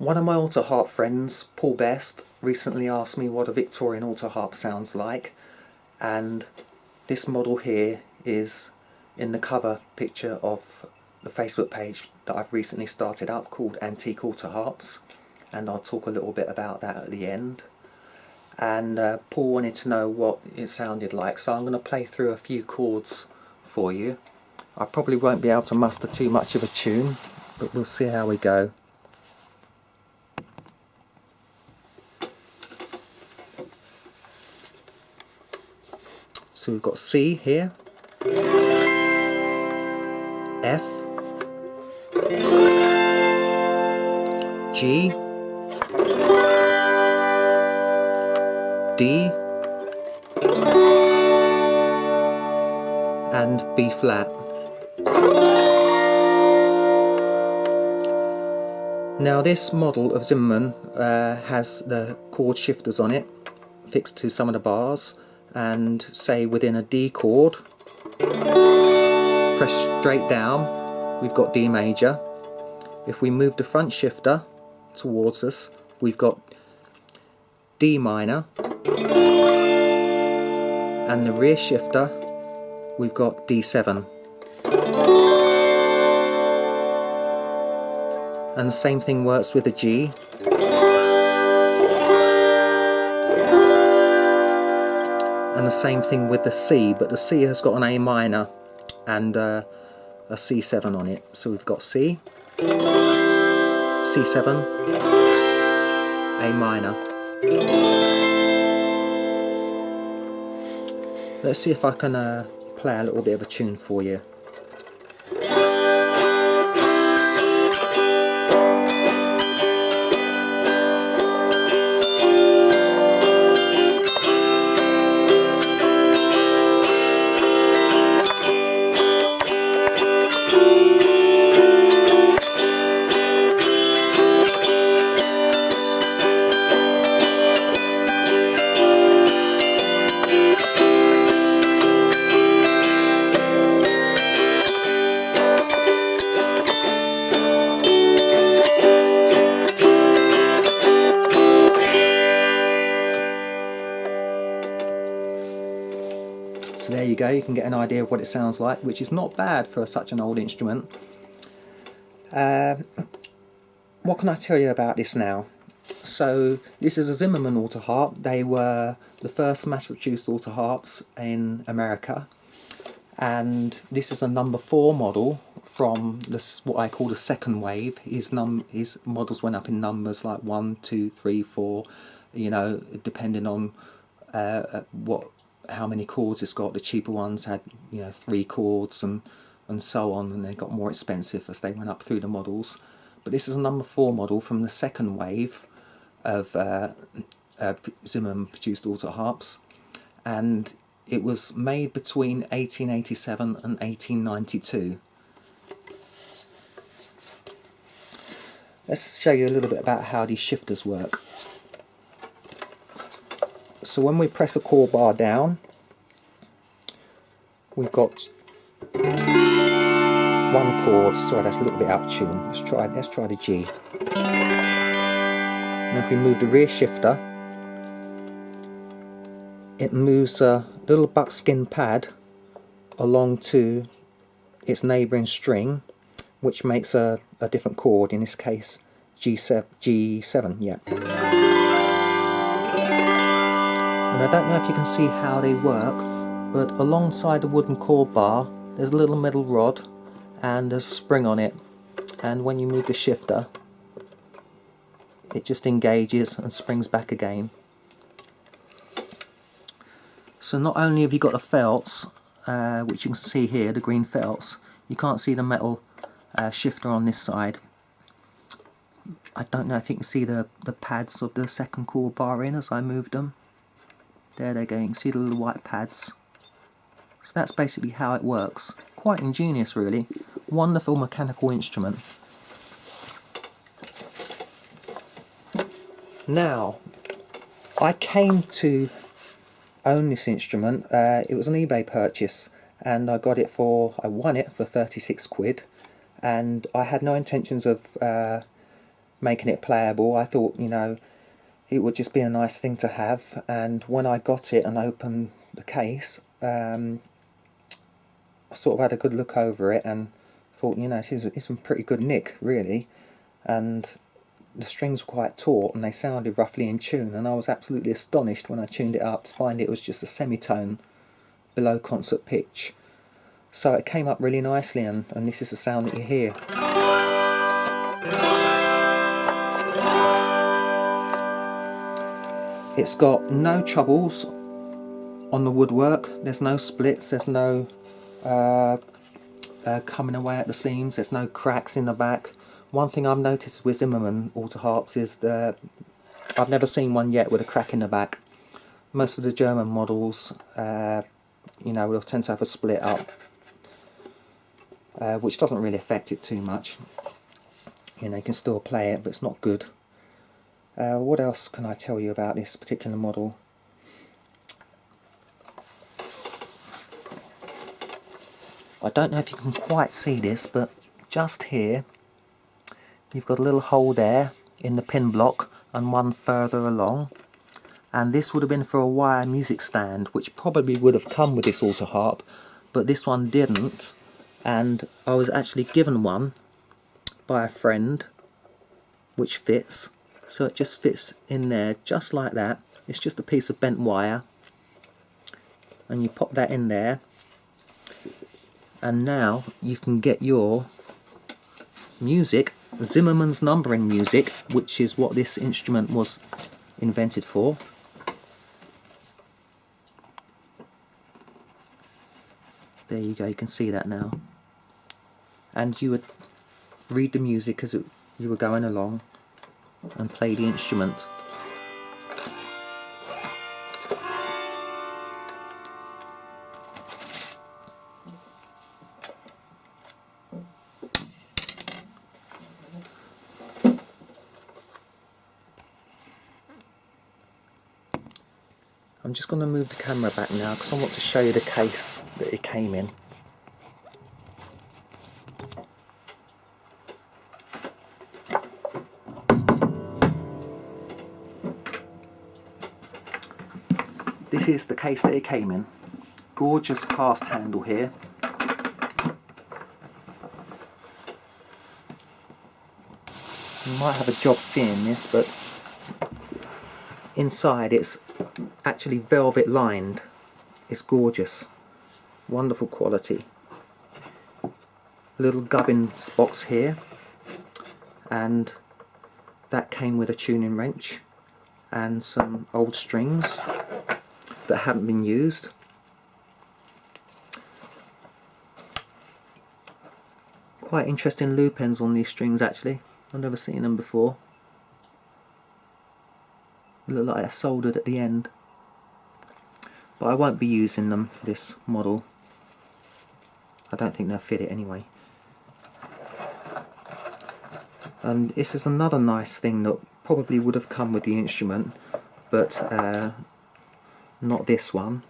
One of my Autoharp friends, Paul Best, recently asked me what a Victorian Autoharp sounds like, and this model here is in the cover picture of the Facebook page that I've recently started up called Antique Autoharps, and I'll talk a little bit about that at the end. And Paul wanted to know what it sounded like, so I'm going to play through a few chords for you. I probably won't be able to muster too much of a tune, but we'll see how we go. So we've got C here, F, G, D, and B flat. Now this model of Zimmermann has the chord shifters on it fixed to some of the bars, and say within a D chord, press straight down, we've got D major. If we move the front shifter towards us, we've got D minor, and the rear shifter, we've got D7. And the same thing works with the G. And the same thing with the C, but the C has got an A minor and a C7 on it. So we've got C, C7, A minor. Let's see if I can play a little bit of a tune for you. So there you go, you can get an idea of what it sounds like, which is not bad for such an old instrument. What can I tell you about this now? So this is a Zimmermann Autoharp. They were the first mass-produced Autoharps in America, and this is a No.4 model from this, what I call the second wave. His models went up in numbers like 1, 2, 3, 4, you know, depending on how many chords it's got. The cheaper ones had, you know, 3 chords and so on, and they got more expensive as they went up through the models. But this is a No.4 model from the second wave of Zimmermann produced Autoharps, and it was made between 1887 and 1892. Let's show you a little bit about how these shifters work. So when we press a chord bar down, we've got one chord. Sorry, that's a little bit out of tune. Let's try the G. And if we move the rear shifter, it moves a little buckskin pad along to its neighbouring string, which makes a different chord, in this case G7, yeah. And I don't know if you can see how they work, but alongside the wooden chord bar there's a little metal rod and there's a spring on it, and when you move the shifter it just engages and springs back again. So not only have you got the felts, which you can see here, the green felts, you can't see the metal shifter on this side. I don't know if you can see the pads of the second chord bar in as I move them. There they go, you can see the little white pads. So that's basically how it works. Quite ingenious really. Wonderful mechanical instrument. Now, I came to own this instrument. It was an eBay purchase, and I won it for 36 quid, and I had no intentions of making it playable. I thought, you know, it would just be a nice thing to have, and when I got it and opened the case, I sort of had a good look over it and thought, you know, it's in pretty good nick, really, and the strings were quite taut and they sounded roughly in tune, and I was absolutely astonished when I tuned it up to find it was just a semitone below concert pitch. So it came up really nicely, and this is the sound that you hear. It's got no troubles on the woodwork, there's no splits, there's no coming away at the seams, there's no cracks in the back. One thing I've noticed with Zimmermann Autoharps is that I've never seen one yet with a crack in the back. Most of the German models, you know, will tend to have a split up, which doesn't really affect it too much. You know, you can still play it, but it's not good. What else can I tell you about this particular model? I don't know if you can quite see this, but just here you've got a little hole there in the pin block and one further along, and this would have been for a wire music stand, which probably would have come with this Autoharp, but this one didn't, and I was actually given one by a friend which fits. So it just fits in there just like that. It's just a piece of bent wire, and you pop that in there, and now you can get your music, Zimmermann's numbering music, which is what this instrument was invented for. There you go, you can see that now. And you would read the music as you were going along and play the instrument. I'm just going to move the camera back now because I want to show you the case that it came in. This is the case that it came in. Gorgeous cast handle here. You might have a job seeing this, but inside it's actually velvet lined. It's gorgeous. Wonderful quality. Little gubbin box here, and that came with a tuning wrench and some old strings that haven't been used. Quite interesting loop ends on these strings actually. I've never seen them before. They look like they're soldered at the end. But I won't be using them for this model. I don't think they'll fit it anyway. And this is another nice thing that probably would have come with the instrument, but not this one.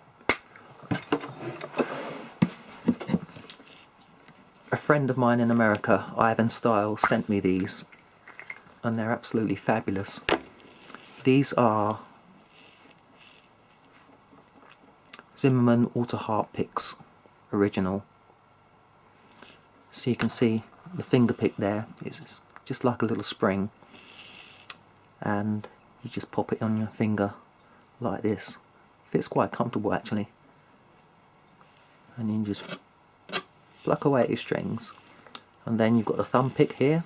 A friend of mine in America, Ivan Stiles, sent me these, and they're absolutely fabulous. These are Zimmermann Autoharp picks, original. So you can see the finger pick there, it's just like a little spring, and you just pop it on your finger like this. Fits quite comfortable actually, and then you just pluck away at your strings, and then you've got the thumb pick here,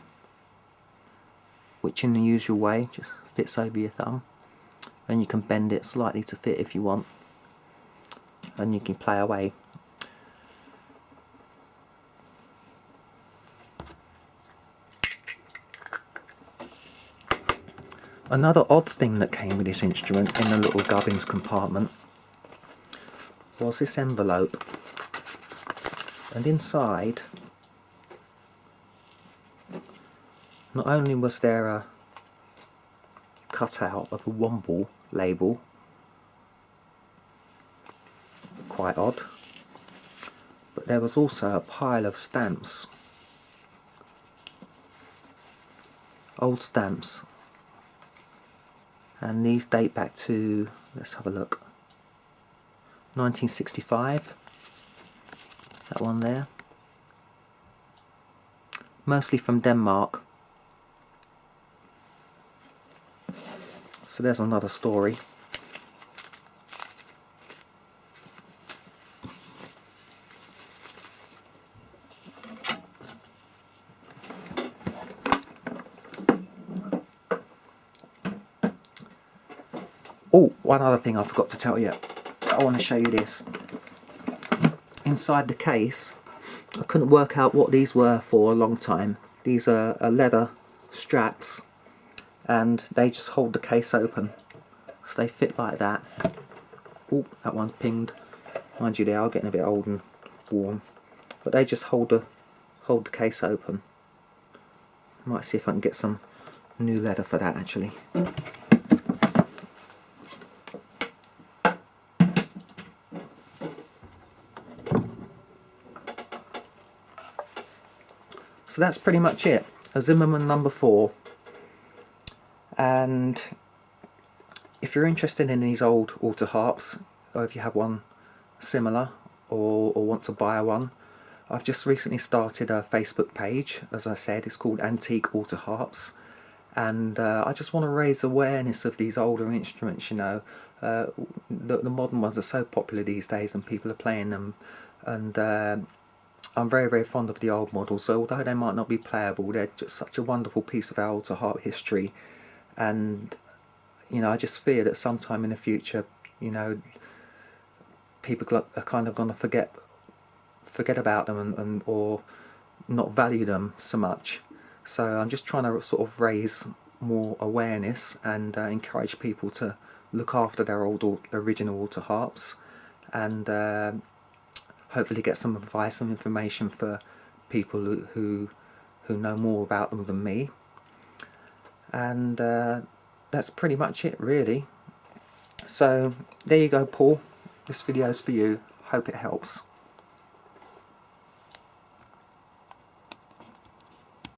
which in the usual way just fits over your thumb, and you can bend it slightly to fit if you want, and you can play away. Another odd thing that came with this instrument in the little gubbins compartment was this envelope, and inside not only was there a cutout of a Womble label, quite odd, but there was also a pile of stamps. old stamps, and these date back to, let's have a look, 1965, that one there, mostly from Denmark. So there's another story. Oh, one other thing I forgot to tell you. I want to show you this. Inside the case, I couldn't work out what these were for a long time. These are leather straps, and they just hold the case open. So they fit like that. Oh, that one's pinged. Mind you, they are getting a bit old and worn. But they just hold the case open. Might see if I can get some new leather for that actually. So that's pretty much it. A Zimmermann No.4. And if you're interested in these old Autoharps, or if you have one similar, or want to buy one, I've just recently started a Facebook page. As I said, it's called Antique Autoharps, and I just want to raise awareness of these older instruments. You know, the modern ones are so popular these days, and people are playing them, and I'm very, very fond of the old models, so although they might not be playable, they're just such a wonderful piece of our Autoharp history. And you know, I just fear that sometime in the future, you know, people are kind of going to forget about them, or not value them so much. So I'm just trying to sort of raise more awareness and encourage people to look after their original Autoharps, and hopefully get some advice and information for people who know more about them than me. And that's pretty much it really. So there you go, Paul. This video is for you. Hope it helps.